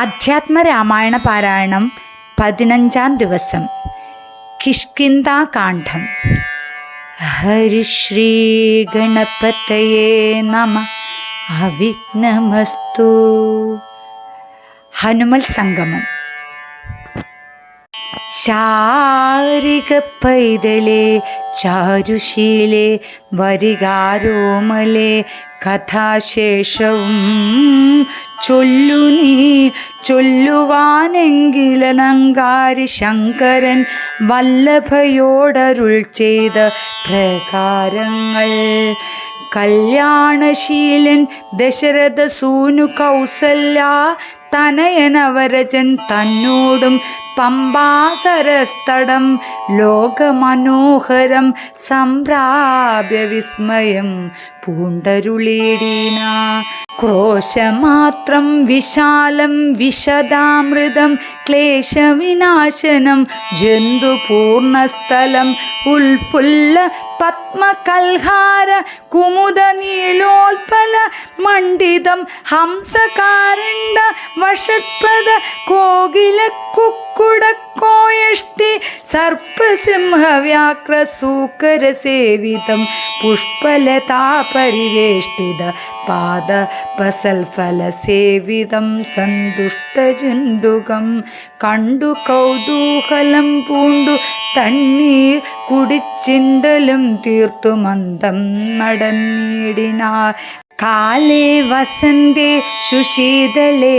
അധ്യാത്മരാമായണ പാരായണം 15-ാം ദിവസം. കിഷ്കിന്ധാകാന്ഡം. ഹരിശ്രീ ഗണപതയേ നമഃ. അവിഘ്നമസ്തു. ഹനുമൽ സംഗമം. ശാരിക പൈതലേ ചാരുശീലേ വരികാരോമലേ കഥാശേഷവും ചൊല്ലു നീ ചൊല്ലുവാനെങ്കിലനങ്കാരി ശങ്കരൻ വല്ലഭയോടരുൾ ചെയ്ത പ്രകാരങ്ങൾ. കല്യാണശീലൻ ദശരഥ സൂനു കൗസല്യ തനയനവരജൻ തന്നോടും പമ്പാസരസ്തടം ലോകമനോഹരം സംപ്രാപ്യ വിസ്മയം പൂണ്ടരുളീടീന. ക്രോശമാത്രം വിശാലം വിശദാമൃതം ക്ലേശവിനാശനം ജന്തുപൂർണസ്ഥലം ഉൽഫുല്ല പത്മകൽഹാര കുമുദ നീലോൽപല മണ്ഡിതം ഹംസകാരണ്ട വഷത്പദ കോകില കുക്കുടക്കോയഷ്ടി സർപ്പസിംഹവ്യാക്ര സൂകരസേവിതം പുഷ്പലതാ പരിവേഷ്ടിത പാദപസൽഫലസേവിതം സന്തുഷ്ടജന്തുകം കണ്ടു കൗതൂഹലം പൂണ്ടു തണ്ണീർ കുടിച്ചിണ്ടലും തീർത്തു മന്ദം നടന്നിടിനാർ. കാലേ വസന്തേ ശുശീതളേ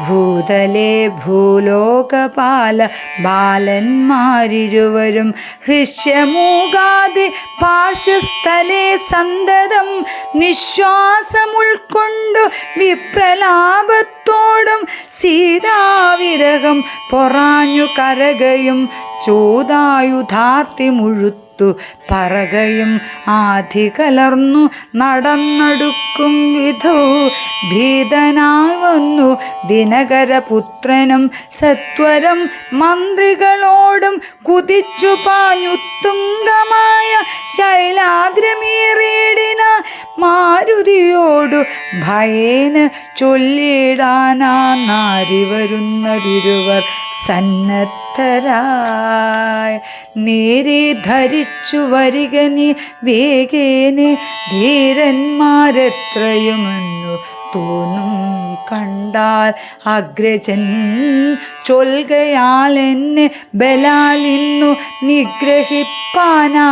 ഭൂതലേ ഭൂലോകപാല ബാലന്മാരിരുവരും ഹൃഷ്യമൂകാതെ പാർശ്വസ്ഥലേ സന്തതം നിശ്വാസമുൾക്കൊണ്ടു വിപ്രലാപത്തോടും സീതാവിരഹം പൊറാഞ്ഞു കരകയും ചോദായുധാർത്തി മുഴുത്തു പറകയും ആധി കലർന്നു നടന്നടുക്കും വിധോ ഭീതനായി വന്നു ദിനകരപുത്രനും സത്വരം മന്ത്രികളോടും കുതിച്ചു പാഞ്ഞുത്തുംഗമായ ശൈലാഗ്രമേറിയിടിന. മാരുതിയോടു ഭയേന ചൊല്ലിടാനാ നാരി വരുന്നതിരുവർ സന്നദ്ധരായി. നേരെ ധരിച്ചു വരിക നീ വേഗേനെ ധീരന്മാരെത്രയുമെന്നു തോന്നും കണ്ടാൽ അഗ്രജൻ ചൊൽകയാൽ എന്നെ ബലാലിന്നു നിഗ്രഹിപ്പാനാ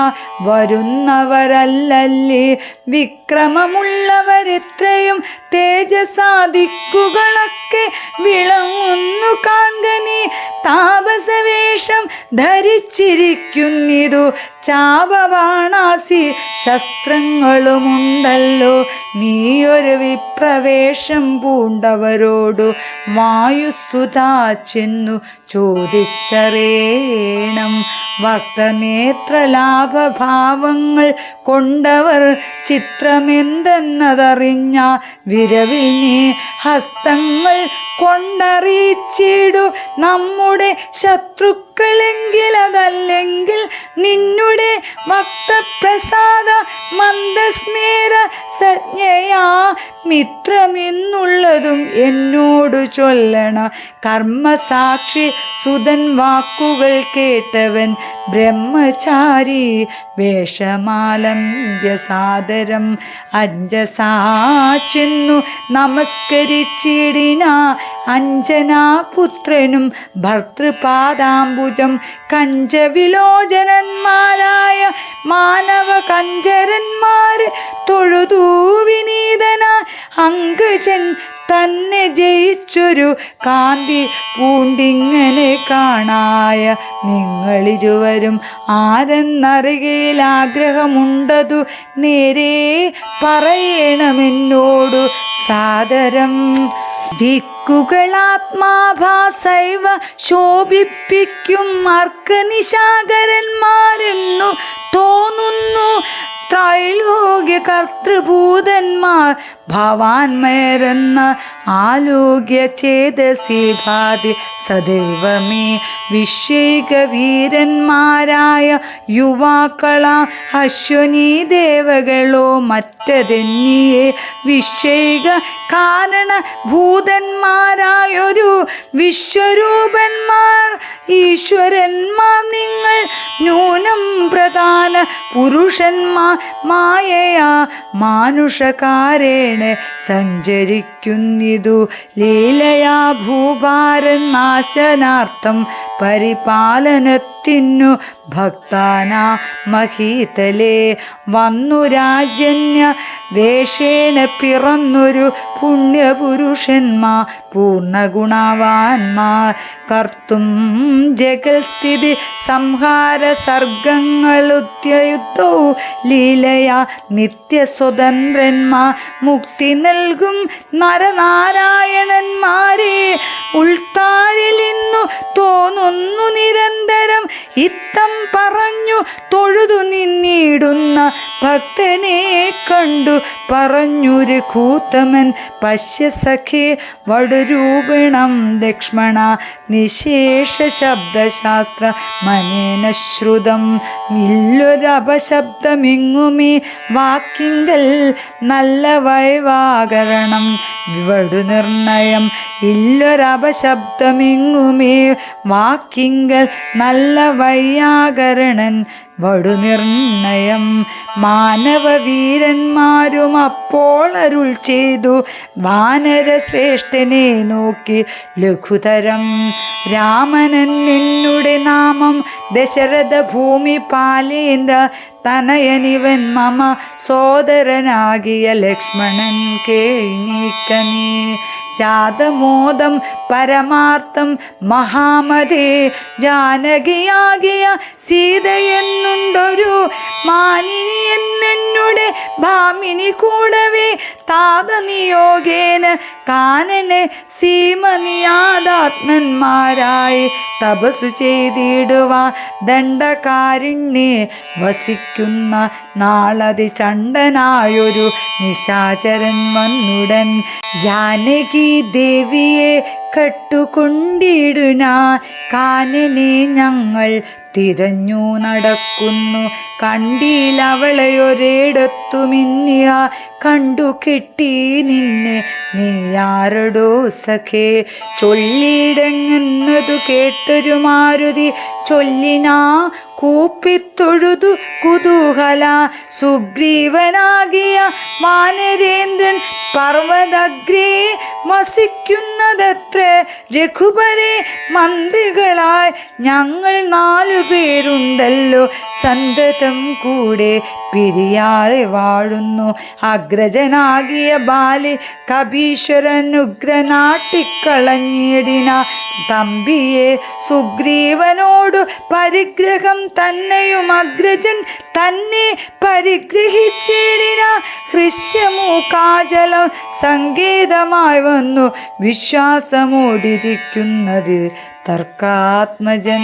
വരുന്നവരല്ലല്ലേ. വിക്രമമുള്ളവരെത്രയും തേജസാദിക്കുകളൊക്കെ വിളങ്ങുന്നു കാൺക നീ. താപസവേഷം ധരിച്ചിരിക്കുന്നിതു ചാപബാണാസി ശസ്ത്രങ്ങളുമുണ്ടല്ലോ. നീയൊരു വിപ്രവേഷം പൂണ്ടവരോടു വായുസുതാ ചെന്നു ചോദിച്ചറിയണം. വക്തനേത്രലാഭഭാവങ്ങൾ കൊണ്ടവർ ചിത്രമെന്തെന്നതറിഞ്ഞ വിരവിൽ നീ ഹസ്തങ്ങൾ കൊണ്ടറിയിച്ചിടു. നമ്മുടെ ശത്രുക്കളെങ്കിലതല്ലെങ്കിൽ നിന്നുടെ ഭക്തപ്രസാദ മന്ദസ്മേര സജ്ഞയാ മിത്രമെന്നുള്ളതും എന്നോടു ചൊല്ലണ. കർമ്മസാക്ഷി സുതൻ വാക്കുകൾ കേട്ടവൻ ബ്രഹ്മചാരി വേഷമാലംബ്യസാദരം അഞ്ജസാ ചെന്നു നമസ്കരിച്ചിടിന. അഞ്ജനാപുത്രനും ഭർതൃപാദാംബുജം കഞ്ചവിലോചനന്മാരായ മാനവ കഞ്ചരന്മാര് തൊഴുതൂ വിനീതന. അങ്കജൻ തന്നെ ജയിച്ചൊരു കാന്തി പൂണ്ടിങ്ങനെ കാണായ നിങ്ങളിരുവരും ആരെന്നറികയിൽ ആഗ്രഹമുണ്ടതു നേരെ പറയണമെന്നോടു സാദരം. ദിക്കുകളാത്മാഭാസൈവ ശോഭിപ്പിക്കും അർക്കനിശാകരന്മാരെന്നു തോന്നുന്നു. ത്രൈലോക്യ കർത്തൃഭൂതന്മാർ ഭവാൻമേരെന്ന ആലോക്യ ചേതസി ഭാതി സദൈവമേ. വിശ്വൈക വീരന്മാരായ യുവാക്കളാ അശ്വനീ ദേവകളോ മറ്റതെന്നിയെ വിശ്വൈക കാരണഭൂതന്മാരായൊരു വിശ്വരൂപന്മാർ ഈശ്വരന്മാർ നിങ്ങൾ ന്യൂനം പ്രധാന പുരുഷന്മാർ മായയാ മാനുഷകാരേണ സഞ്ചരിക്കുന്നിതു ലീലയാ ഭൂഭാരൻ നാശനാർത്ഥം പരിപാലനത്തിനു ഭക്താനാ മഹീതലേ വന്നു രാജന്യ വേഷേണ പിറന്നൊരു പുണ്യപുരുഷന്മാർ പൂർണ്ണഗുണവാന്മാർ കർത്തും ജഗൽ സ്ഥിതി സംഹാര സർഗങ്ങളുദ്യുദ്ധോ ലീലയാ നിത്യസ്വതന്ത്രന്മാർ മുക്തി നൽകും നരനാരായണന്മാരെ ഉൾത്താരിൽ ഇന്നു തോന്നുന്നു നിരന്തരം ഇത്തം പറഞ്ഞു തൊഴുതു നിന്നിടുന്ന ഭക്തനെ കണ്ടു പറഞ്ഞു രഘൂത്തമൻ പശ്യ സഖേ വടുരൂപിണം ലക്ഷ്മണ നിശേഷ ശബ്ദശാസ്ത്ര മനേന ശ്രുതം ഇല്ലൊരപശബ്ദമിങ്ങുമേ വാക്കിങ്കൽ നല്ല വൈവാകരണം വടു നിർണയം ഇല്ലൊരപശബ്ദമിങ്ങുമേ വാക്കിങ്കൽ നല്ല വൈയാകരണൻ വടു നിർണയം മാനവവീരന്മാരും അപ്പോൾ അരുൾ ചെയ്തു വാനരശ്രേഷ്ഠനെ നോക്കി ലഘുതരം രാമനൻ നിന്നുടെ നാമം ദശരഥ ഭൂമി പാലേന്ദ്ര തനയനിവൻ മമ സോദരനാകിയ ലക്ഷ്മണൻ കേൾനീക്കനീ ജാതമോദം പരമാർത്ഥം മഹാമതേ ജാനകിയാകിയ സീതയെന്നുണ്ടൊരു മാനിനി എന്നുടെ ഭാമിനി കൂടവേ താതനിയോഗേന കാനനെ സീമനിയാതാത്മന്മാരായി തപസ്സു ചെയ്തിടുവാ ദണ്ഡകാരിണ്യെ വസിക്കുന്ന നാളതി ചണ്ഡനായൊരു നിശാചരൻ വന്നുടൻ ജാനകി ദേവിയെ കട്ടുകൊണ്ടിടുന കാനനെ ഞങ്ങൾ തിരഞ്ഞു നടക്കുന്നു കണ്ടിലവളെയൊരിടത്തു മിന്നിയ കണ്ടു കിട്ടി നിന്നെ നീയാരടോ സഖേ ചൊല്ലിടങ്ങുന്നതു കേട്ടൊരു മാരുതി ചൊല്ലിനാ കൂപ്പിത്തൊഴുതു കുതൂഹല സുഗ്രീവനാകിയ വാനരേന്ദ്രൻ പർവ്വതഗ്രേ വസിക്കുന്നതത്ര രഘുപരെ മന്ത്രികളായി ഞങ്ങൾ 4 പേരുണ്ടല്ലോ സന്തതം കൂടെ പിരിയാതെ വാഴുന്നു അഗ്രജനാകിയ ബാലി കപീശ്വരൻ ഉഗ്രനാട്ടിക്കളഞ്ഞിടിന തമ്പിയെ സുഗ്രീവനോടു പരിഗ്രഹം തന്നെയും അഗ്രജൻ തന്നെ പരിഗ്രഹിച്ചിടിന ഹൃശ്യമൂകാചലം സങ്കേതമായി വന്നു വിശ്വാസമോടിരിക്കുന്നത് തർക്കാത്മജൻ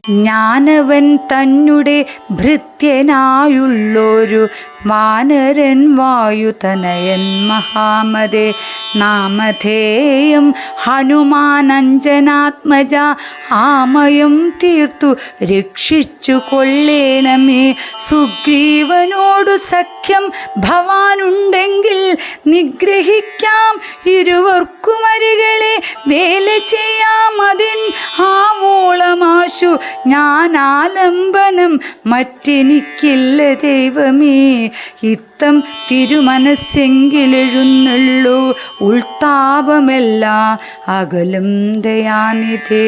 ജ്ഞാനവൻ തന്നെ ഭൃത്യനായുള്ളൊരു വാനരൻ വായുതനയൻ മഹാമതേ നാമധേയം ഹനുമാനഞ്ജനാത്മജ ആമയം തീർത്തു രക്ഷിച്ചു കൊള്ളേണമേ സുഗ്രീവനോടു സഖ്യം ഭവാനുണ്ടെങ്കിൽ നിഗ്രഹിക്കാം ഇരുവർക്കുമരികളെ വേല ചെയ്യാം അതിൻ ആവോളമാശു ഞാൻ ആലംബനം മറ്റെനിക്കില്ല ദൈവമേ ഇത്തം തിരുമനസ്സെങ്കിലെഴുന്നള്ളൂ ഉൾത്താപമെല്ലാം അകലും ദയാനിധേ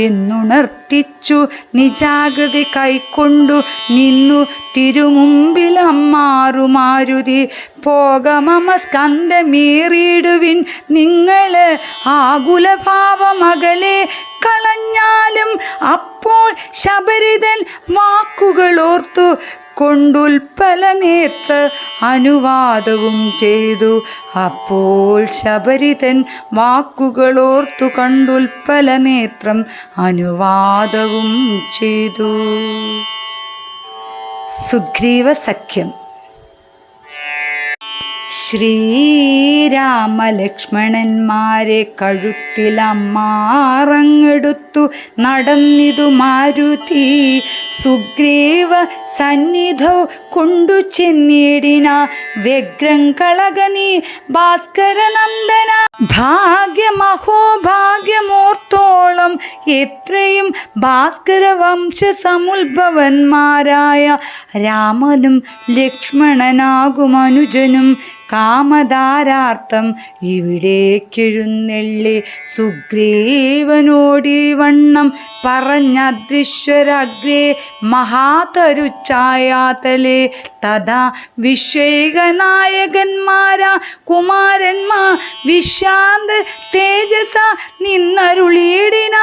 എന്നുണർത്തിച്ചു നിജാഗതി കൈക്കൊണ്ടു നിന്നു തിരുമുമ്പിലമ്മാറു മാരുതി പോകമമ സ്കന്ധമേറിയിടുവിൻ നിങ്ങൾ ആകുലഭാവമകലെ കളഞ്ഞാലും അപ്പോൾ ശബരിതൻ വാക്കുകളോർത്തു കൊണ്ടുൽപ്പല നേത്ര അനുവാദവും ചെയ്തു അപ്പോൾ ശബരിതൻ വാക്കുകളോർത്തു കണ്ടുൽപ്പല നേത്രം അനുവാദവും ചെയ്തു. സുഗ്രീവ സഖ്യം. ശ്രീരാമലക്ഷ്മണന്മാരെ കഴുത്തിലമ്മാറങ്ങെടുത്തു നടന്നിതു മാരുതി. സുഗ്രീവ സന്നിധൗ കൊണ്ടു ചെന്നിടിന വ്യഗ്രം കളകനീ ഭാസ്കരനന്ദന. ഭാഗ്യമഹോഭാഗ്യമോർത്തോളം എത്രയും ഭാസ്കര വംശ സമുത്ഭവന്മാരായ രാമനും ലക്ഷ്മണനാകും അനുജനും കാമധാരാർത്ഥം ഇവിടേക്കെഴുന്നെള്ളി സുഗ്രീവനോടി വണ്ണം പറഞ്ഞദൃശ്വരഗ്രേ മഹാതരുച്ഛായാതലേ. തഥാ വിശ്വൈകനായകന്മാരാ കുമാരന്മാർ വിശ്രാന്ത തേജസ നിന്നരുളിയിടിന.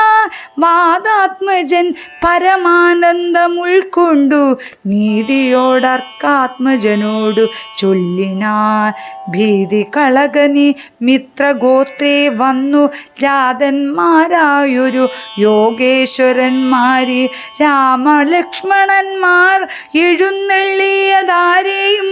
വാദാത്മജൻ പരമാനന്ദം ഉൾക്കൊണ്ടു നീതിയോടർക്കാത്മജനോടു ചൊല്ലിനാൻ. ഭീതി കളകനി മിത്രഗോത്രേ വന്നു ജാതന്മാരായൊരു യോഗേശ്വരന്മാരി. രാമലക്ഷ്മണന്മാർ എഴുന്നള്ളിയതാരെയും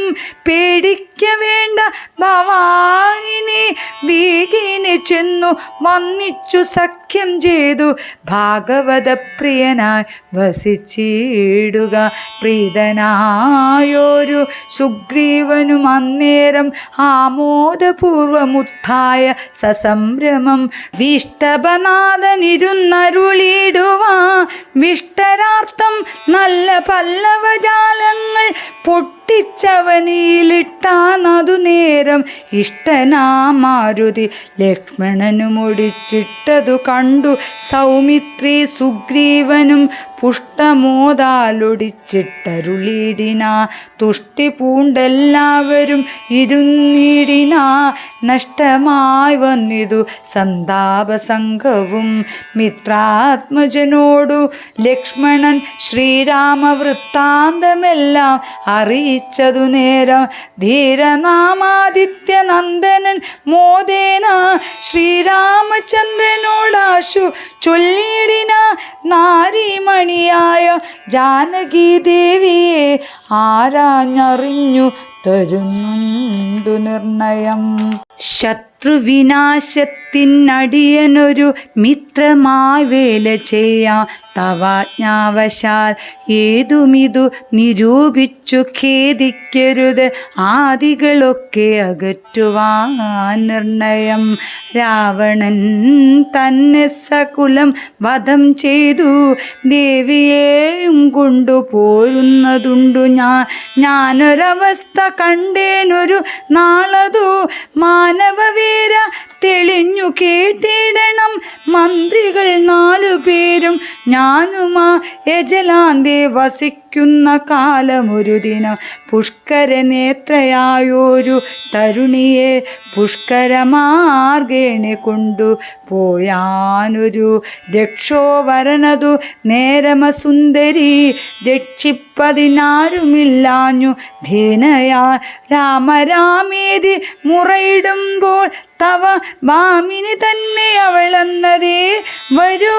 പേടിക്ക വേണ്ട. ഭവാനിനെ വീകിനെ ചെന്നു വന്നിച്ചു സഖ്യം ചെയ്തു ഭാഗവത പ്രിയനായി വസിച്ചിടുക. പ്രീതനായൊരു സുഗ്രീവനും അന്നേരം ആമോദപൂർവമുത്ഥായ സസംഭ്രമം വിഷ്ടഭനാഥനിരുന്നരുളിടുവാ. വിഷ്ടരാർത്ഥം നല്ല പല്ലവജാലങ്ങൾ പൊട്ടിച്ചവനിയിലിട്ടാനതു നേരം ഇഷ്ടനാമാരുതി ലക്ഷ്മണനുമൊടിച്ചിട്ടതു കണ്ടു സൗമിത്രി. സുഗ്രീവനും പുഷ്ടമോദാലൊടിച്ചിട്ടരുളിടിന. തുഷ്ടി പൂണ്ടെല്ലാവരും ഇരുന്നിടിന. നഷ്ടമായി വന്നിതു സന്താപസംഘവും. മിത്രാത്മജനോടു ലക്ഷ്മണൻ ശ്രീരാമവൃത്താന്തമെല്ലാം അറിയിച്ചതു നേരം ധീരനാമാദിത്യനന്ദനൻ മോദേന ശ്രീരാമചന്ദ്രനോടാശു ചൊല്ലിടിന. നാരിമണിയായ ജാനകി ദേവിയെ ആരാഞ്ഞറിഞ്ഞു തരുന്നുണ്ടു നിർണയം. ശത്രുവിനാശത്തിനടിയനൊരു മിത്രമായി വേല ചെയ്യാം. തവാജ്ഞാവശാൽ ഏതുമിതു നിരൂപിച്ചു ഖേദിക്കരുത്. ആദികളൊക്കെ അകറ്റുവാൻ നിർണയം. രാവണൻ തന്നെ സകുലം വധം ചെയ്തു ദേവിയെയും കൊണ്ടുപോരുന്നതുണ്ടു ഞാനൊരവസ്ഥ കണ്ടേനൊരു നാളതു. മാനവവീര തെളിഞ്ഞു കേട്ടിടണം. മന്ത്രികൾ 4 പേരും ഞാനുമാ യജലാന്തേ വസിക്കുന്ന കാലമൊരു ദിനം പുഷ്കരനേത്രയായൊരു തരുണിയെ പുഷ്കരമാർഗേണെ കൊണ്ടു പോയാനൊരു രക്ഷോവരനതു നേരമസുന്ദരി. രക്ഷിപ്പതിനാരുമില്ലാഞ്ഞു ധീനയാ രാമരാമേതി മുറയിടുമ്പോൾ തവ ഭാമിനി തന്നെ അവളെന്നതേ വരൂ.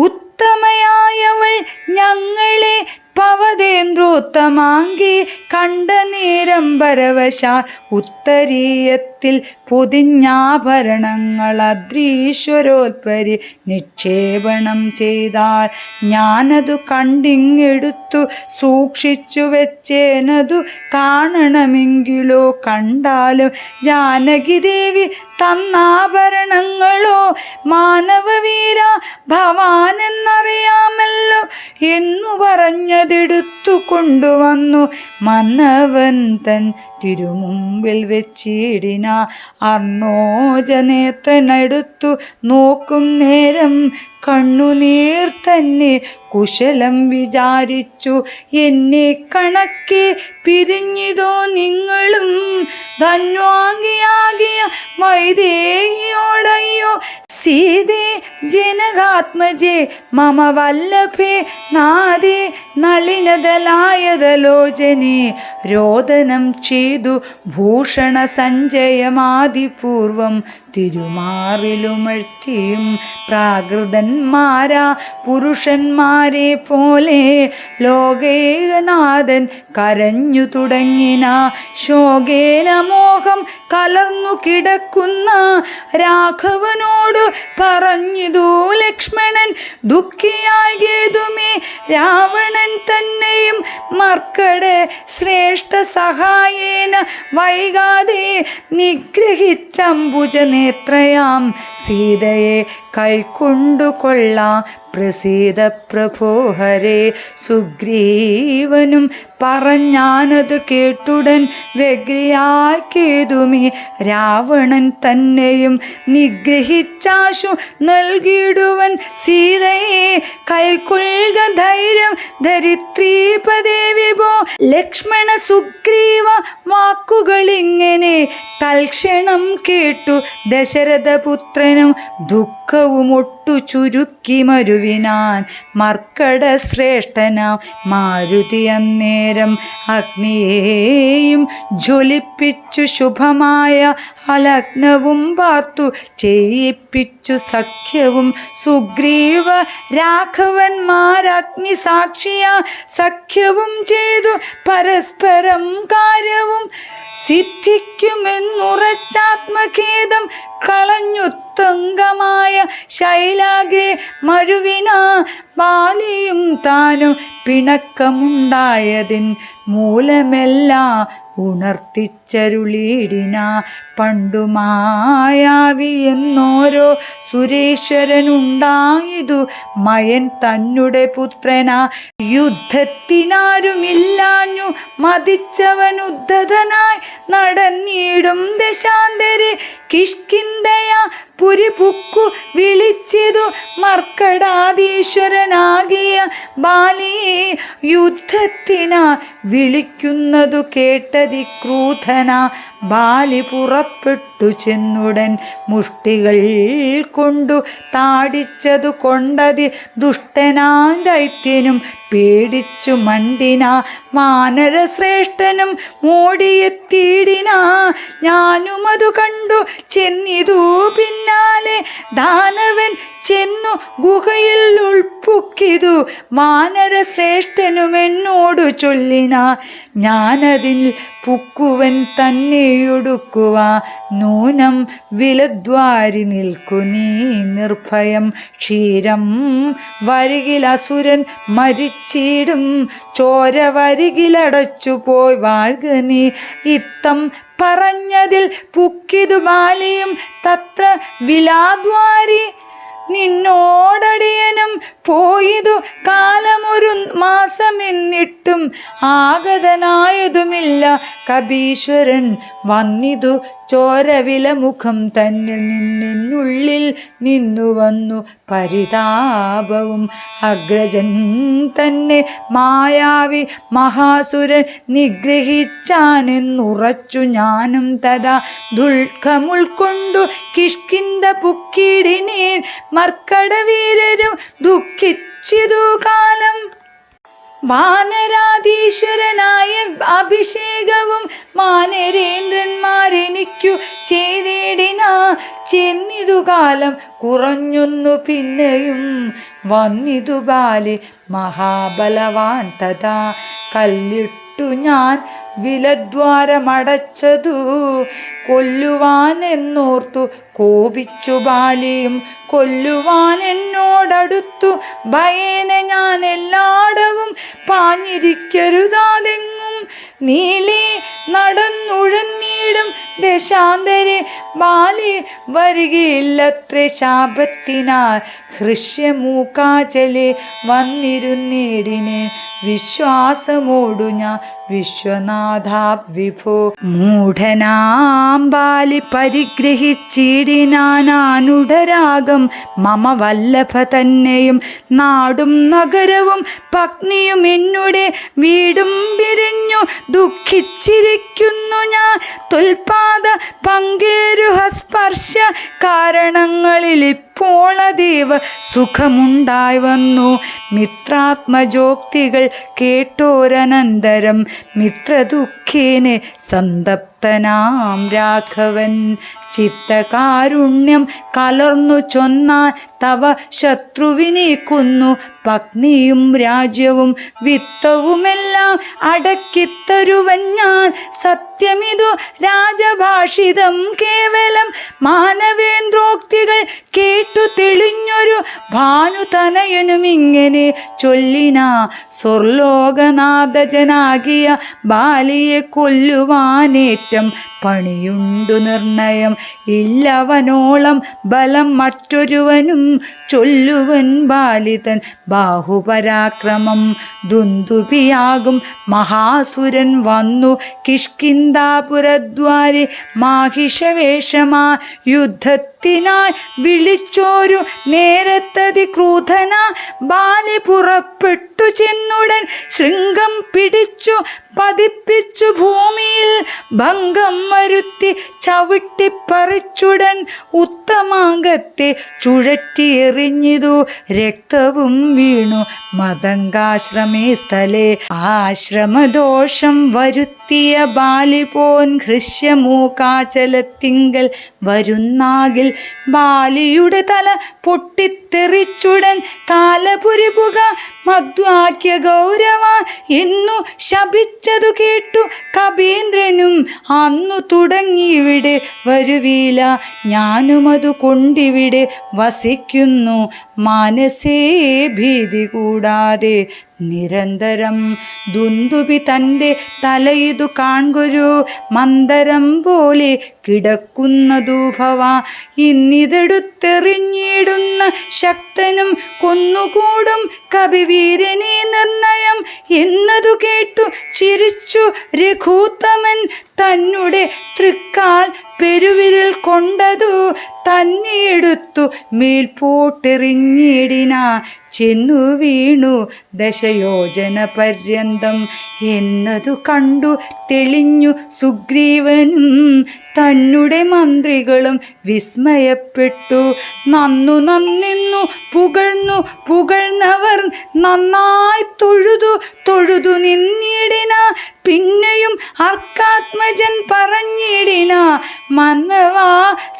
ഉത്തമയായവൾ ഞങ്ങളെ പവതേന്ദ്രോത്തമാങ്കി കണ്ട നേരം പരവശാൽ ഉത്തരീയത്തിൽ പൊതിഞ്ഞാഭരണങ്ങൾ അദ്രീശ്വരോത്പരി നിക്ഷേപണം ചെയ്താൽ ഞാനതു കണ്ടിങ്ങെടുത്തു സൂക്ഷിച്ചു വെച്ചേനതു കാണണമെങ്കിലോ കണ്ടാലും ജാനകി ദേവി തന്നാഭരണങ്ങളോ മാനവവീര ഭവാനെന്നറിയാമല്ലോ എന്നു പറഞ്ഞതെടുത്തു കൊണ്ടുവന്നു മന്നവൻ തൻ തിരുമുമ്പിൽ വെച്ചിടിന. അർണോജനേത്രനെടുത്തു നോക്കും നേരം കണ്ണുനീർ തന്നെ കുശലം വിചാരിച്ചു. എന്നെ കണക്കെ പിരിഞ്ഞിതോ നിങ്ങളും ധന്വാങ്കിയാകിയ വൈദേഹിയോടയ്യോ സീതേ ജനകാത്മജേ മമ വല്ലഭേ നാദേ നളിനദലായതലോചനേ രോദനം ചെയ്തു ഭൂഷണ സഞ്ജയമാദിപൂർവം തിരുമാറിലുമഴ്ത്തിയും പ്രാകൃതന്മാരാ പുരുഷന്മാരെ പോലെ ലോകേകനാഥൻ കരഞ്ഞു തുടങ്ങിന ശോകേന മോഹം കലർന്നു കിടക്കുന്ന രാഘവനോട് പറഞ്ഞിതു ലക്ഷ്മണൻ ദുഃഖിയായതുമേ രാവണൻ തന്നെയും മർക്കട ശ്രേഷ്ഠ സഹായേന വൈകാതെ നിഗ്രഹിച്ചംബുജനേത്രയാം സീതയെ കൈക്കൊണ്ടുകൊള്ളാം പ്രസീത പ്രഭോ ഹരേ. സുഗ്രീവനും പറഞ്ഞാനത് കേട്ടുടൻ വ്യഗ്രയാക്കിയതുമേ രാവണൻ തന്നെയും നിഗ്രഹിച്ചാശു നൽകിയിടുവൻ സീതയെ കൈക്കൊള്ളുക ധൈര്യം ധരിത്രീപദേ വിഭോ. ലക്ഷ്മണ സുഗ്രീവ വാക്കുകളിങ്ങനെ തൽക്ഷണം കേട്ടു ദശരഥപുത്രനും ദുഃഖവും ഒട്ടു ചുരുക്കി മരുവിനാൻ മർക്കട ശ്രേഷ്ഠനാം മാരുതി അന്നേരം അഗ്നിയേയും ജ്വലിപ്പിച്ചു ശുഭമായ അലഗ്നവും പാർത്തു ചെയ്യിപ്പിച്ചു സഖ്യവും സുഗ്രീവ രാഘവന്മാരഗ്നി സാക്ഷിയ സഖ്യവും ചെയ്തു പരസ്പരം കാര്യവും സിദ്ധിക്കുമെന്നുറച്ചാത്മഖേദം കളഞ്ഞുത്തങ്കമായ ശൈലാഗ്രേ മരുവിന ബാലിയും താനും പിണക്കമുണ്ടായതിൻ മൂലമെല്ലാം ഉണർത്തിച്ചരുളീടിന പണ്ടുമായാവി എന്നോരോ സുരേശ്വരനുണ്ടായതു മയൻ തന്നെ പുത്രനാ യുദ്ധത്തിനാരുമില്ലാഞ്ഞു മതിച്ചവനുദ്ധതനായി നടന്നിടും ദശാന്തരെ കിഷ്കിന്ധയ പുരിപുക്കു വിളിച്ചതു മർക്കടാധീശ്വരനാകിയ ബാലിയെ യുദ്ധത്തിനാ വിളിക്കുന്നതു കേട്ടതി ക്രൂധന ബാലി പുറപ്പെട്ടു ചെന്നുടൻ മുഷ്ടികൾ കൊണ്ടു താടിച്ചതു കൊണ്ടതി ദുഷ്ടനാ ദൈത്യനും പേടിച്ചു മണ്ടിന വാനരശ്രേഷ്ഠനും ഓടിയെത്തിയിടിന ഞാനുമതു കണ്ടു ചെന്നിതു പിന്നാലെ ദാനവൻ ചെന്നു ഗുഹയിൽ ഉൾപ്പുക്കിതു വാനരശ്രേഷ്ഠനും എന്നോടു ചൊല്ലിന ഞാനതിൽ പുക്കുവൻ തന്നെയൊടുക്കുവ നൂനം വിലദ്വാരി നിൽക്കു നീ നിർഭയം ക്ഷീരം വരികിൽ അസുരൻ മരിച്ചിടും ചോര വരികിലടച്ചു പോയി വാഴ്ക നീ ഇത്തം പറഞ്ഞതിൽ പുക്കിതു ബാലിയും തത്ര വിലാദ്വാരി നിന്നോടടിയനും പോയതു കാലമൊരു മാസമെന്നിട്ടും ആഗതനായതുമില്ല കപീശ്വരൻ വന്നിതു ചോരവില മുഖം തന്നിൽ നിന്നുള്ളിൽ നിന്നു വന്നു പരിതാപവും അഗ്രജൻ തന്നെ മായാവി മഹാസുരൻ നിഗ്രഹിച്ചാനെന്നുറച്ചു ഞാനും തഥാ ദുഃഖമുൾക്കൊണ്ടു കിഷ്കിന്ധ പുക്കിടിനേൻ മർക്കടവീരരും ദുഃഖിച്ചിതു കാലം വാനരാധീശ്വരനായ അഭിഷേകവും വാനരേന്ദ്രന്മാരെനിക്കു ചെയ്തിടിന ചെന്നിതു കാലം കുറഞ്ഞൊന്നു പിന്നെയും വന്നിതു ബാലി മഹാബലവാൻ തഥാ കല്ലിട്ടു ഞാൻ വിലദ്വാരമടച്ചതു കൊല്ലുവാൻ എന്നോർത്തു കോപിച്ചു ബാലിയും കൊല്ലുവാൻ എന്നോടടുത്തു ഭയേന ഞാൻ എല്ലായിടവും പാഞ്ഞിരിക്കരുതാതെങ്ങും നീളെ നടന്നുഴന്നീടും ദശാന്തരെ ബാലി വരികയില്ലത്രേ ശാപത്തിനാൽ ഹൃഷ്യമൂക്കാചലെ വന്നിരുന്നേടിനെ വിശ്വാസമോടു ഞാൻ വിശ്വനാഥാ വിഭോ. മൂഢനാം ബാലി പരിഗ്രഹിച്ചിടിനാനുടരാഗം മമ വല്ലഭ തന്നെയും നാടും നഗരവും പത്നിയും എന്നുടെ വീടും പിരിഞ്ഞു ദുഃഖിച്ചിരിക്കുന്നു ഞാൻ തുൽപാദ പങ്കേരുഹ സ്പർശ കാരണങ്ങളിൽ അപ്പോൾ അതേവ സുഖമുണ്ടായി വന്നു. മിത്രാത്മജോക്തികൾ കേട്ടോരനന്തരം മിത്രദുഃഖേനെ സന്തപ്തനാം രാഘവൻ ചിത്തകാരുണ്യം കലർന്നു ചൊന്നാൻ തവ ശത്രുവിനെ കൊന്നു പത്നിയും രാജ്യവും വിത്തവുമെല്ലാം അടക്കിത്തരുവൻ ഞാൻ. സത്യമിതു രാജഭാഷിതം കേവലം മാനവേന്ദ്രോക്തികൾ കേട്ടു തെളിഞ്ഞൊരു ഭാനുതനയനും ഇങ്ങനെ ചൊല്ലിനാ. സ്വർലോകനാഥജനാകിയ ബാലിയെ കൊല്ലുവാനേറ്റം പണിയുണ്ടു നിർണയം. ഇല്ലവനോളം ബലം മറ്റൊരുവനും ചൊല്ലുവൻ ബാലിതൻ ബാഹുപരാക്രമം. ദുന്ദുഭിയാകും മഹാസുരൻ വന്നു കിഷ്കിന്ധാപുരദ്വാരെ മാഹിഷവേഷമാ യുദ്ധത്തിനായി വിളിച്ചോരു നേരത്തതി ക്രൂധന ബാലി പുറപ്പെട്ടു ചെന്നുടൻ ശൃംഗം പിടിച്ചു പതിപ്പിച്ചു ഭൂമിയിൽ ഭംഗം വരുത്തി ചവിട്ടിപ്പറിച്ചുടൻ ഉത്തമാംഗത്തെ ചുഴറ്റിയെറിഞ്ഞിതു. രക്തവും വീണു മതങ്കാശ്രമേ സ്ഥലേ. ആശ്രമദോഷം വരുത്തിയ ബാലിപോൻ ഹൃഷ്യമൂകാചലത്തിങ്കൽ വരുന്നാകിൽ ബാലിയുടെ തല പൊട്ടിത്തെറിച്ചുടൻ കാലപുരിപുക മധ്വാക്യ ഗൗരവ എന്നു ശപിച്ചതു കേട്ടു കപീന്ദ്രനും അന്നു തുടങ്ങിയിവിടെ വരുവീല. ഞാനുമതു കൊണ്ടിവിടെ വസിക്കുന്നു മനസ്സേ ഭീതി കൂടാതെ നിരന്തരം. ദുന്ദുഭി തൻ്റെ തലയിതു കാൺകൊരു മന്ദരം പോലെ കിടക്കുന്നതു ഭവ. ഇന്നിതെടുത്തെറിഞ്ഞിടുന്ന ശക്തനും കൊന്നുകൂടും കപിവീരനെ നിർണയം എന്നതു കേട്ടു ചിരിച്ചു രഘൂത്തമൻ. തന്നെ തൃക്കാൽ പെരുവിരൽ കൊണ്ടതു തന്നെയെടുത്തു മേൽപോട്ടെറിഞ്ഞിടിന. ചെന്നു വീണു ദശയോജന പര്യന്തം എന്നതു കണ്ടു തെളിഞ്ഞു സുഗ്രീവനും തന്നെ മന്ത്രികളും വിസ്മയപ്പെട്ടു. നന്നെന്നു പുകഴ്ന്നവർ നന്നായി തൊഴുതു നിന്നിടിന. പിന്നെയും അർക്കാത്മജൻ പറഞ്ഞിടിന, മന്നവാ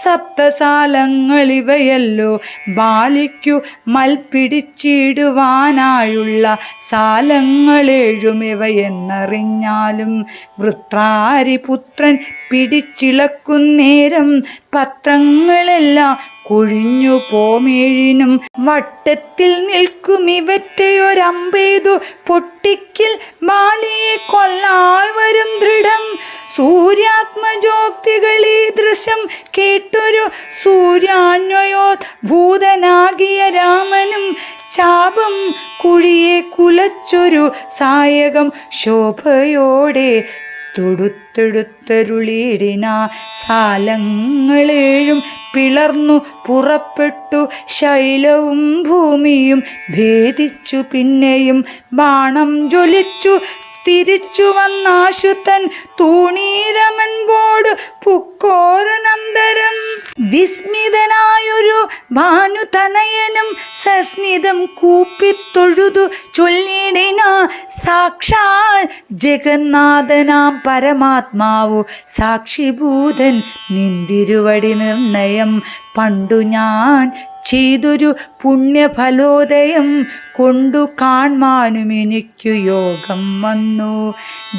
സപ്തസാലങ്ങളിവയല്ലോ ബാലിക്കു മൽപിടിച്ചിടുവാനായുള്ള സാലങ്ങളേഴുമിവയെന്നറിഞ്ഞാലും വൃത്രാരിപുത്രൻ പിടിച്ചിളക്കുന്നേരം പത്രങ്ങളെല്ലാം കൊഴിഞ്ഞു പോമേഴിനും വട്ടത്തിൽ നിൽക്കും ഇവറ്റയൊരമ്പെയ്തു പൊട്ടിക്കിൽ ബാലിയെ കൊല്ലായി വരും ദൃഢം. സൂര്യാത്മജോക്തികളീ ദൃശ്യം കേട്ടൊരു സൂര്യാന്വയോദ്ഭൂതനാകിയ രാമനും ചാപം കുഴിയെ കുലച്ചൊരു സായകം ശോഭയോടെ തൊടുത്തെടുത്തരുളിയിടിന. സാലങ്ങളേഴും പിളർന്നു പുറപ്പെട്ടു ശൈലവും ഭൂമിയും ഭേദിച്ചു. പിന്നെയും ബാണം ജ്വലിച്ചു തിരിച്ചു വന്നാശുതൻ തൂണീരമൻപോട് പുക്കോരനന്തരം. വിസ്മിതനായൊരു ഭാനുതനയനും സസ്മിതം കൂപ്പിത്തൊഴുതു ചൊല്ലിടിന, സാക്ഷാൽ ജഗന്നാഥനാം പരമാത്മാവു സാക്ഷിഭൂതൻ നിന്തിരുവടി നിർണയം. പണ്ടു ഞാൻ ചെയ്തൊരു പുണ്യഫലോദയം കൊണ്ടു കാൺമാനും എനിക്കു യോഗം വന്നു.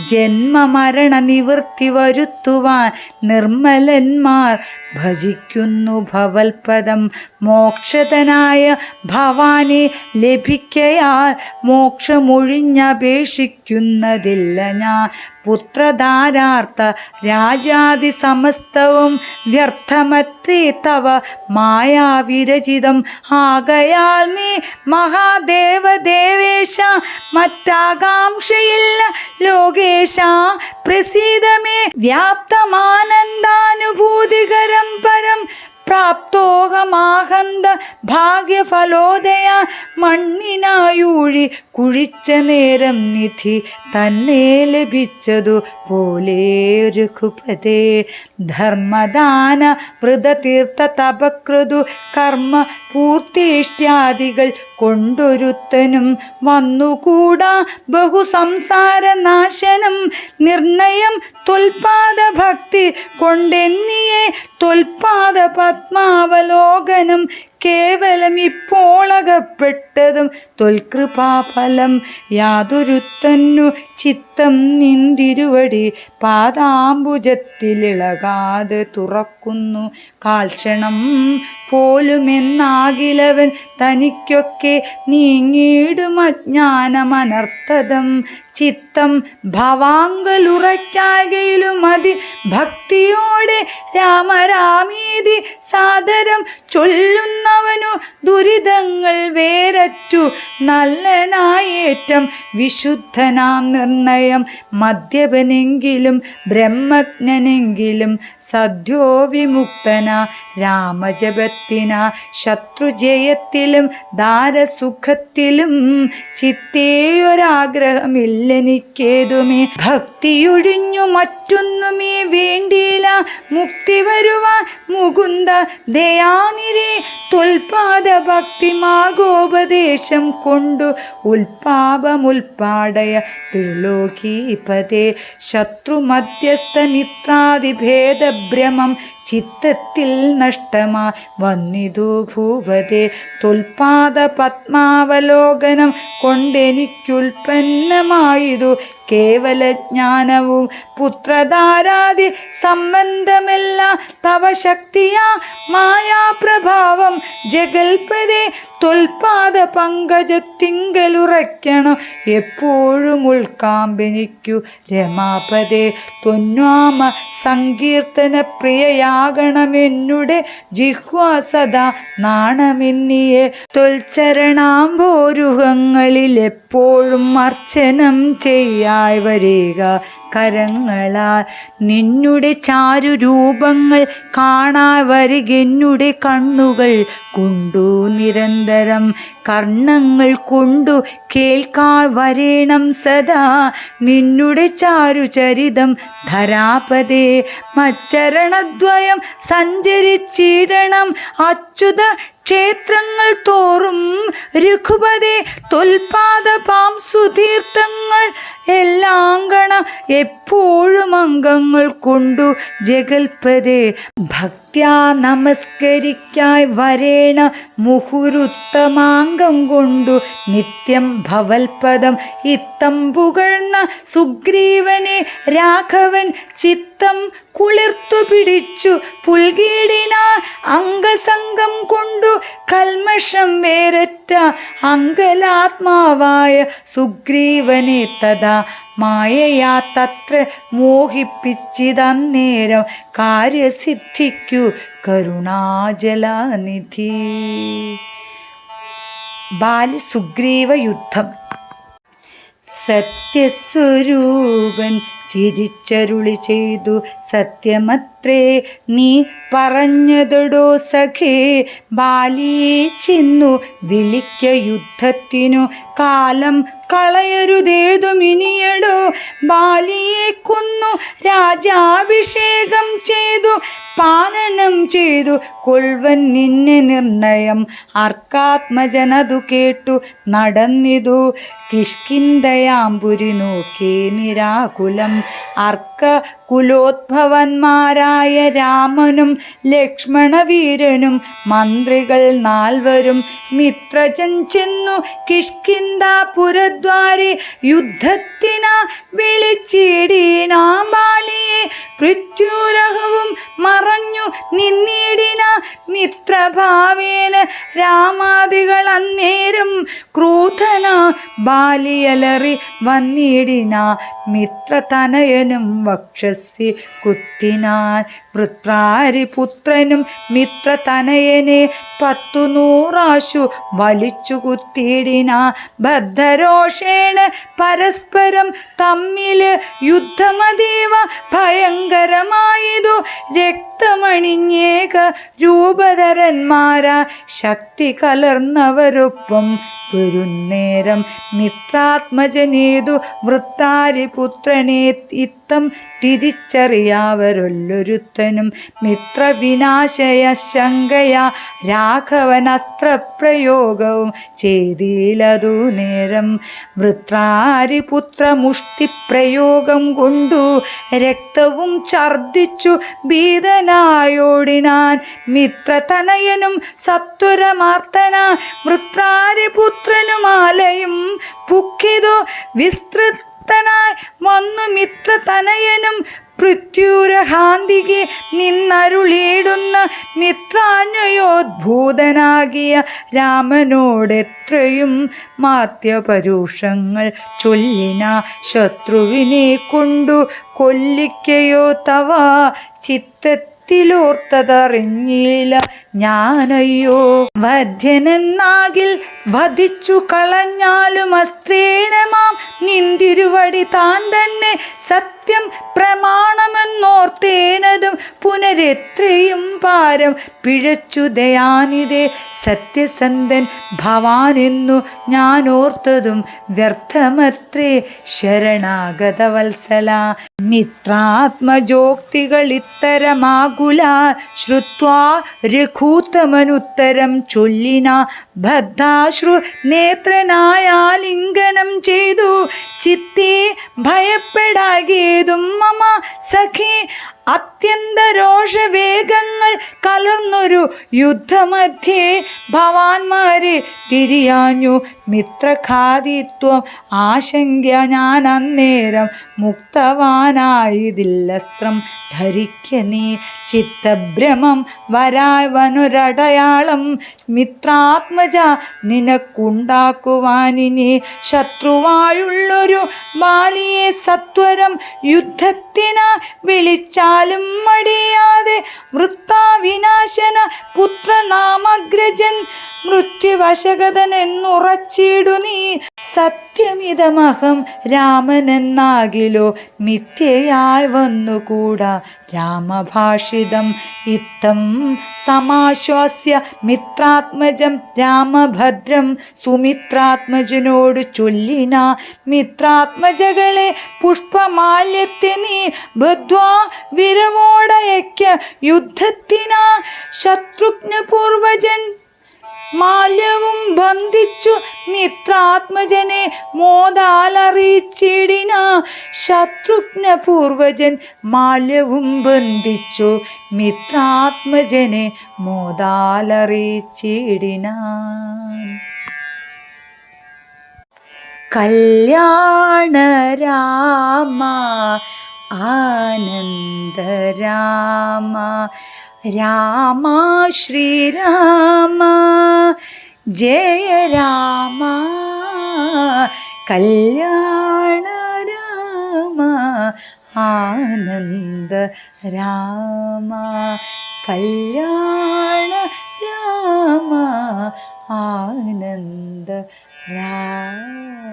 ജന്മമരണ നിവൃത്തി വരുത്തുവാൻ നിർമ്മലന്മാർ ഭജിക്കുന്നു ഭവൽപദം. മോക്ഷതനായ ഭവാനെ ലഭിക്കയാൽ മോക്ഷമൊഴിഞ്ഞപേക്ഷിക്കുന്നതില്ല ഞാൻ. പുത്രധാരാർത്ഥ രാജാദി സമസ്തവും വ്യർത്ഥമത്രേ തവ മായാവിരചിതം. ആകയാൽ മേ മഹാദേവദേവേശ മറ്റാകാംക്ഷയില്ല ലോകേശ. പ്രസീദമേ വ്യാപ്തമാനന്ദാനുഭൂതികരം പരം പ്രാപ്തോഹമാഹന്ത ഭാഗ്യഫലോദയ മണ്ണിനായൂഴി കുഴിച്ച നേരം നിധി തന്നെ ലഭിച്ചതു പോലെ രഘുപതേ. ധർമ്മദാന വ്രതതീർത്ഥ തപകൃതു കർമ്മ പൂർത്തിഷ്ട്യാദികൾ കൊണ്ടൊരുത്തനും വന്നുകൂടാ ബഹുസംസാരനാശനം നിർണയം തൊൽപാദ ഭക്തി കൊണ്ടെന്നിയെ തൊൽപാദ പത്മാവലോകനം കേവലം ഇപ്പോളകപ്പെട്ടതും തൊൽകൃപാഫലം യാതൊരുത്തന്നു ചിത്തം നിന്തിരുവടി പാദാംബുജത്തിലിളകാതെ തുറക്കുന്നു കാൽക്ഷണം പോലുമെന്നാകിലവൻ തനിക്കൊക്കെ നീങ്ങിയിടും അജ്ഞാനമനർത്ഥതം ചിത്തം ഭവാങ്കലുറയ്ക്കാകയിലും അതി ഭക്തിയോടെ രാമരാമീതി സാദരം ചൊല്ലുന്നവനു ദുരിതങ്ങൾ വേരറ്റു നല്ലനായേറ്റം വിശുദ്ധനാം നിർണയം മദ്യപനെങ്കിലും ബ്രഹ്മജ്ഞനെങ്കിലും സദ്യോ വിമുക്തന രാമജപത്തിന ശത്രുജയത്തിലും ദാരസുഖത്തിലും ചിത്തേയൊരാഗ്രഹമില്ലെനിക്കേതുമേ ഭക്തിയൊഴിഞ്ഞു മറ്റൊന്നുമേ വേണ്ടിയില്ല മുക്തി വരുവാൻ മുകുന്ദ ദയാനിരേ തൊൽപാദ ഭക്തി മാർഗോപദേശം കൊണ്ടു ഉൽപാപമുൽപാടയ ത്രിലോകീപതേ ശത്രു മധ്യസ്ഥമിത്രാദിഭേദഭ്രമം ചിത്തത്തിൽ നഷ്ടമാ വന്നിതു ഭൂപതേ തൊൽപാദ പത്മാവലോകനം കൊണ്ടെനിക്കുൽപ്പന്നമായതു കേവല ജ്ഞാനവും പുത്രധാരാദി സംബന്ധമെല്ലാം തവ ശക്തിയാ മായാപ്രഭാവം ജഗൽപതേ തൊൽപാദ പങ്കജത്തിങ്കലുറയ്ക്കണം എപ്പോഴും ഉൾക്കാമ്പെനിക്കു രമാപതേ ത്വന്നാമ സങ്കീർത്തന പ്രിയയാകണമെന്നുടെ ജിഹ്വാ സദാ നാണമെന്നിയെ തൊൽച്ചരണാംഭോരുഹങ്ങളിൽ എപ്പോഴും അർച്ചനം ചെയ്യായി വരിക കരങ്ങളാൽ നിന്നുടെ ചാരുരൂപങ്ങൾ കാണാൻ വരികെന്നുടെ കണ്ണുകൾ കൊണ്ടു നിരന്തരം കർണങ്ങൾ കൊണ്ടു കേൾക്കാൻ വരേണം സദാ നിന്നുടെ ചാരുചരിതം ധരാപതേ മച്ചരണദ്വയം സഞ്ചരിച്ചിടണം അച്യുത ക്ഷേത്രങ്ങൾ തോറും രഘുപതേ തൊൽപാദ പാംസുതീർത്ഥങ്ങൾ എല്ലാം ഗണം എപ്പോഴും അംഗങ്ങൾ കൊണ്ടു ജഗൽപതേ ഭക്ത്യാ നമസ്കരിക്കായി വരേണ മുഹുരുത്തമാംഗം കൊണ്ടു നിത്യം ഭവൽപദം ഇത്തം പുകഴ്ന്ന സുഗ്രീവനെ രാഘവൻ ചിത്തം കുളിർത്തു പിടിച്ചു പുൽകീടിനാ അംഗസംഗം കൊണ്ടു കൽമഷം വേരറ്റ അങ്കലാത്മാവായ സുഗ്രീവനെ തഥാ മായയാ തത്ര മോഹിപ്പിച്ചിതന്നേരം കാര്യസിദ്ധിക്കു കരുണാജലനിധി. ബാലി സുഗ്രീവ യുദ്ധം. സത്യസ്വരൂപൻ ചിരിച്ചരുളി ചെയ്തു സത്യമത്രേ നീ പറഞ്ഞതൊടോ സഖേ ബാലിയെ ചെന്നു വിളിക്ക യുദ്ധത്തിനു കാലം കളയരുതേതുമിനിയടോ ബാലിയെ കൊന്നു രാജാഭിഷേകം ചെയ്തു പാലനം ചെയ്തു കൊൾവൻ നിന്നെ നിർണയം അർക്കാത്മജനതു കേട്ടു നടന്നിതു കിഷ്കിന്ധയാമ്പുരി നോക്കി നിരാകുലം അർക്ക കുലോദ്ഭവന്മാരായ രാമനും ലക്ഷ്മണവീരനും മന്ത്രികൾ നാൽവരും മിത്രജൻ ചെന്നു കിഷ്കിന്ധാപുരദ്വാരെ യുദ്ധത്തിനാ വിളിച്ചിടീനാ ബാലിയെ പൃഥ്വിരഹവും മറഞ്ഞു നിന്നിടിന മിത്രഭാവേന രാമാദികൾ അന്നേരം ക്രൂധന ബാലിയലറി വന്നിടിന മിത്രതാൻ തനയനും വക്ഷസി കുത്തിനാൻ. വൃത്രാരിപുത്രനും മിത്രതനയനെ 100 വലിച്ചു കുത്തിയിടിനാ. ബദ്ധരോഷേണ പരസ്പരം തമ്മില് യുദ്ധമതീവ ഭയങ്കരമായതു. രക്തമണിഞ്ഞേക രൂപധരന്മാരാ ശക്തി കലർന്നവരൊപ്പം വരുന്നേരം മിത്രാത്മജനേതു വൃത്താരിപുത്രനെ ഇത്തം തിരിച്ചറിയാവരൊല്ലൊരുത്തനും. മിത്രവിനാശയ ശങ്കയാ രാഘവനസ്ത്രപ്രയോഗവും ചെയ്തിലതു നേരം. വൃത്രാരിപുത്ര മുഷ്ടിപ്രയോഗം കൊണ്ടു രക്തവും ഛർദിച്ചു ഭീതനായോടിനാൻ. മിത്രതനയനും സത്വരമാർത്തനാ. വൃത്രാരിപുത്രനുമാലയും പുക്കിതു വിസ്തൃതനായി വന്നു. മിത്രതനയനും പൃഥ്വിരഹാന്തികെ നിന്നരുളിയിടുന്ന മിത്രാന്വയോദ്ഭൂതനാകിയ രാമനോടെത്രയും മാത്യപരുഷങ്ങൾ ചൊല്ലിന. ശത്രുവിനെ കൊണ്ടു കൊല്ലിക്കയോ തവ ചിത്തത്തിലോർത്തതറിഞ്ഞില്ല ഞാനയ്യോ. വധ്യനെന്നാകിൽ വധിച്ചു കളഞ്ഞാലും അസ്ത്രേണമാം നിന്തിരുവടി താൻ തന്നെ സത്യം പ്രമാണമെന്നോർത്തേനതും. പുനരെത്രയും പാരം പിഴച്ചു ദയാനിതേ സത്യസന്ധൻ ഭവാനെന്നു ഞാൻ ഓർത്തതും വ്യർത്ഥമത്രേ ശരണാഗത വത്സല. മിത്രാത്മജോക്തികൾ ഇത്തരമാകുല ശ്രുത്വാ രഘൂത്തമനുത്തരം ചൊല്ലിന. ബദ്ധാശ്രു നേത്രനായാലിംഗനം ചെയ്തു ചിത്തേ ഭയപ്പെടാകേതും മമ സഖി. അത്യന്തരോഷവേഗങ്ങൾ കലർന്നൊരു യുദ്ധമധ്യേ ഭവാന്മാരെ തിരിയാഞ്ഞു. മിത്രഘാതിത്വം ആശങ്ക ഞാൻ അന്നേരം മുക്തവാനായതില്ലസ്ത്രം ധരിക്ക നീ. ചിത്തഭ്രമം വരാവനൊരടയാളം മിത്രാത്മജ നിനക്കുണ്ടാക്കുവാനിനി. ശത്രുവായുള്ളൊരു ബാലിയെ സത്വരം യുദ്ധത്തിന വിളിച്ചാലും മടിയാതെ. വൃത്താവിനാശന പുത്രനാമഗ്രജൻ മൃത്യുവശകതനെന്നുറച്ചിടു നീ. സത്യമിതമഹം രാമനെന്നാകിലോ മിഥ്യയായി വന്നുകൂടാ രാമഭാഷിതം. ഇത്തം സമാശ്വാസ്യ മിത്രാത്മജം രാമഭദ്രം സുമിത്രാത്മജനോട് ചൊല്ലിന. മിത്രാത്മജകളെ പുഷ്പമാല്യത്തെ നീ ബദ്ധ്വാ വിരവോടയക്ക യുദ്ധത്തിനാ. ശത്രുഘ്നപൂർവജൻ മാല്യവും ബന്ധിച്ചു മിത്രാത്മജനെ മോദാലറിയിച്ചിടിന. ശത്രുഘ്നപൂർവജൻ മാല്യവും ബന്ധിച്ചു മിത്രാത്മജനെ മോദാലറിയിച്ചിടിന. കല്യാണരാമ ആനന്ദരാമ രാമ ശ്രീരാമ ജയ രാമ. കല്യാണ രാമ ആനന്ദ രാമ കല്യാണ രാമ ആനന്ദ രാമ.